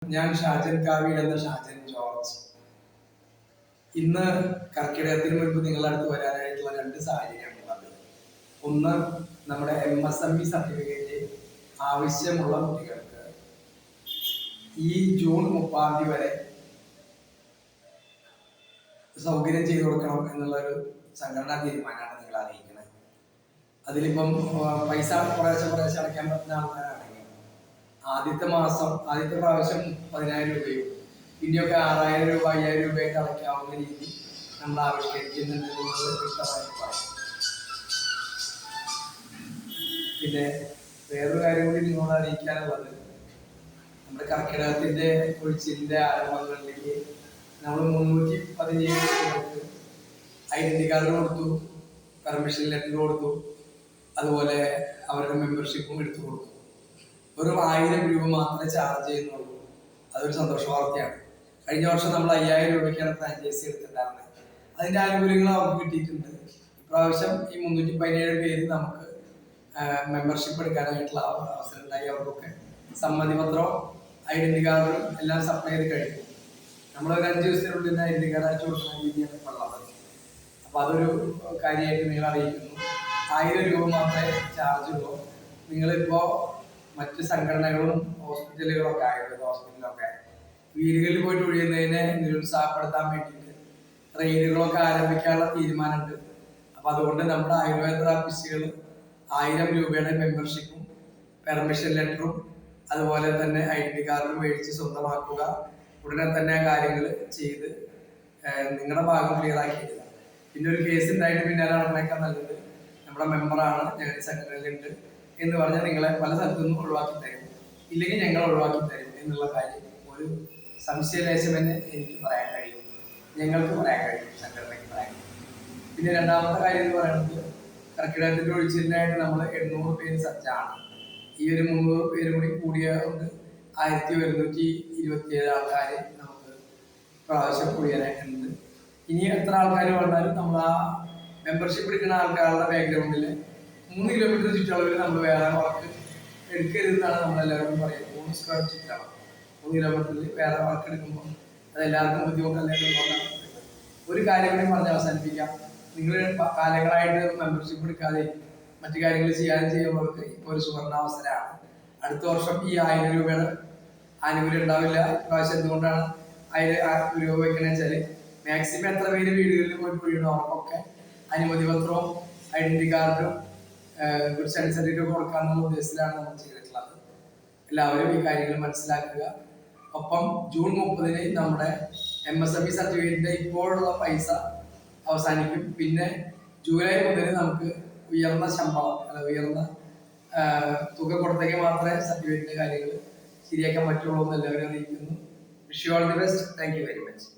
ഞാൻ ഷാജൻ കാവിൽ എന്ന ഷാജൻ ജോർജ്. ഇന്ന് കർക്കിടകത്തിന് മുൻപ് നിങ്ങളുടെ അടുത്ത് വരാനായിട്ടുള്ള രണ്ട് സാഹചര്യങ്ങളുള്ളത്. ഒന്ന്, നമ്മുടെ MSME സർട്ടിഫിക്കറ്റ് ആവശ്യമുള്ള കുട്ടികൾക്ക് ഈ ജൂൺ 30 വരെ സൗകര്യം ചെയ്തു കൊടുക്കണം എന്നുള്ളൊരു സംഘടനാ തീരുമാനമാണ് നിങ്ങൾ അറിയിക്കുന്നത്. അതിലിപ്പം പൈസ കുറേശ്ശെ അടയ്ക്കാൻ പറ്റുന്ന ആൾക്കാരാണെങ്കിൽ ആദ്യത്തെ പ്രാവശ്യം 10,000 രൂപയും പിന്നെയൊക്കെ 6,000 രൂപ 5,000 രൂപയൊക്കെ അടയ്ക്കാവുന്ന രീതി നമ്മൾ ആവിഷ്കരിക്കുന്നുണ്ടെന്നുള്ളത് വ്യക്തമായിട്ട് പറയും. പിന്നെ വേറൊരു കാര്യം കൂടി നിങ്ങളോട് അറിയിക്കാനുള്ളത്, നമ്മുടെ കർക്കിടകത്തിന്റെ ഒഴിച്ചിലിന്റെ ആരംഭങ്ങളിലേക്ക് നമ്മൾ 317 കുട്ടികൾക്ക് ഐഡന്റി കാർഡ് കൊടുത്തു, പെർമിഷൻ ലെറ്റർ കൊടുത്തു, അതുപോലെ അവരുടെ മെമ്പർഷിപ്പും എടുത്തു കൊടുത്തു. വെറും 1000 രൂപ മാത്രമേ ചാർജ് ചെയ്യുന്നുള്ളൂ. അതൊരു സന്തോഷ വാർത്തയാണ്. കഴിഞ്ഞ വർഷം നമ്മൾ 5,000 രൂപയ്ക്കാണ് ഫ്രാഞ്ചൈസി എടുത്തിട്ടുണ്ടായിരുന്നത്. അതിന്റെ ആനുകൂല്യങ്ങൾ അവർക്ക് കിട്ടിയിട്ടുണ്ട്. ഇപ്രാവശ്യം ഈ 317 പേര് നമുക്ക് മെമ്പർഷിപ്പ് എടുക്കാനായിട്ടുള്ള അവസരം ഉണ്ടായി. അവർക്കൊക്കെ സമ്മതി പത്രവും ഐഡന്റി കാർഡും എല്ലാം സപ്ലൈ ചെയ്ത് കഴിഞ്ഞു. നമ്മളൊരു 5 ദിവസത്തിനുള്ളിൽ തന്നെ ഐഡന്റി കാർഡ് അയച്ചു കൊടുക്കുന്ന രീതിയാണ് ഉള്ളത്. അപ്പൊ അതൊരു കാര്യമായിട്ട് നിങ്ങൾ അറിയിക്കുന്നു. 1000 രൂപ മാത്രമേ ചാർജ് ഉള്ളൂ. നിങ്ങളിപ്പോ മറ്റ് സംഘടനകളും ഹോസ്പിറ്റലുകളൊക്കെ ആയുർവേദ ഹോസ്പിറ്റലൊക്കെ വീടുകളിൽ പോയിട്ട് ഒഴിയുന്നതിനെ നിരുത്സാഹപ്പെടുത്താൻ വേണ്ടിയിട്ട് ട്രെയിനുകളൊക്കെ ആരംഭിക്കാനുള്ള തീരുമാനമുണ്ട്. അപ്പൊ അതുകൊണ്ട് നമ്മുടെ ആയുർവേദ തെറാപ്പിസ്റ്റുകൾ 1000 രൂപയുടെ മെമ്പർഷിപ്പും പെർമിഷൻ ലെറ്ററും അതുപോലെ തന്നെ ഐഡന്റി കാർഡും മേടിച്ച് സ്വന്തമാക്കുക. ഉടനെ തന്നെ കാര്യങ്ങൾ ചെയ്ത് നിങ്ങളുടെ ഭാഗം ക്ലിയർ ആക്കിയിട്ടില്ല. പിന്നെ ഒരു കേസ് ഉണ്ടായിട്ട് പിന്നാലെ നടന്നേക്കാൻ നല്ലത് നമ്മുടെ മെമ്പറാണ്, ഞങ്ങളുടെ സംഘടനയിലുണ്ട് എന്ന് പറഞ്ഞാൽ നിങ്ങളെ പല സ്ഥലത്തു നിന്നും ഒഴിവാക്കി തരും, ഇല്ലെങ്കിൽ ഞങ്ങൾ ഒഴിവാക്കി തരും എന്നുള്ള കാര്യം ഒരു സംശയലേശം എന്ന് എനിക്ക് പറയാൻ കഴിയും, ഞങ്ങൾക്ക് പറയാൻ കഴിയും, സംഘടനയ്ക്ക് പറയാൻ കഴിയും. പിന്നെ രണ്ടാമത്തെ കാര്യം എന്ന് പറയുന്നത്, കർക്കിടകത്തിന്റെ ഒഴിച്ചിലിനായിട്ട് നമ്മൾ 800 പേര് സജ്ജാണ്. ഈ ഒരു 300 പേര് കൂടി കൂടിയതുകൊണ്ട് 1127 ആൾക്കാർ നമുക്ക് പ്രാവശ്യം കൂടിയാനായിട്ടുണ്ട്. ഇനി എത്ര ആൾക്കാർ വന്നാലും നമ്മൾ ആ മെമ്പർഷിപ്പ് എടുക്കുന്ന ആൾക്കാരുടെ ബാക്ക്ഗ്രൗണ്ടിൽ 3 കിലോമീറ്റർ ചുറ്റളവിൽ നമ്മൾ വേറെ വർക്ക് എടുക്കരുതെന്നാണ് നമ്മളെല്ലാവരും പറയുന്നത്. 3 സ്ക്വയർ ചുറ്റളവ് 3 കിലോമീറ്ററിൽ വേറെ വർക്ക് എടുക്കുമ്പോൾ അത് എല്ലാവർക്കും ബുദ്ധിമുട്ടല്ലേ. ഒരു കാര്യം കൂടി പറഞ്ഞ് അവസാനിപ്പിക്കാം. നിങ്ങൾ കാലങ്ങളായിട്ട് മെമ്പർഷിപ്പ് എടുക്കാതെ മറ്റു കാര്യങ്ങൾ ചെയ്യുന്നവർക്ക് ഇപ്പോൾ ഒരു സുവർണാവസരമാണ്. അടുത്ത വർഷം ഈ 1000 രൂപയുടെ ആനുകൂല്യം ഉണ്ടാവില്ല. പ്രാവശ്യം എന്തുകൊണ്ടാണ് 1000 രൂപ വെക്കണമെന്ന് വെച്ചാൽ, മാക്സിമം എത്ര പേര് വീടുകളിൽ പോയിട്ട് വീഴണം അവർക്കൊക്കെ അനുമതി പത്രവും ഐഡന്റി കാർഡും ഒരു സർട്ടിഫിക്കറ്റ് കൊടുക്കാനുള്ള ഉദ്ദേശത്തിലാണ് നമ്മൾ ചെയ്തിട്ടുള്ളത്. എല്ലാവരും ഈ കാര്യങ്ങൾ മനസ്സിലാക്കുക. ഒപ്പം ജൂൺ 30 നമ്മുടെ MSME സർട്ടിഫിക്കറ്റിന്റെ ഇപ്പോഴുള്ള പൈസ അവസാനിക്കും. പിന്നെ ജൂലൈ മുതൽ നമുക്ക് ഉയർന്ന ശമ്പളം ഉയർന്ന തുക കൊടുത്തേക്ക് മാത്രമേ സർട്ടിഫിക്കറ്റിന്റെ കാര്യങ്ങൾ ശരിയാക്കാൻ പറ്റുള്ളൂ എന്ന് എല്ലാവരും അറിയിക്കുന്നു. Wish you all the best. Thank you very much.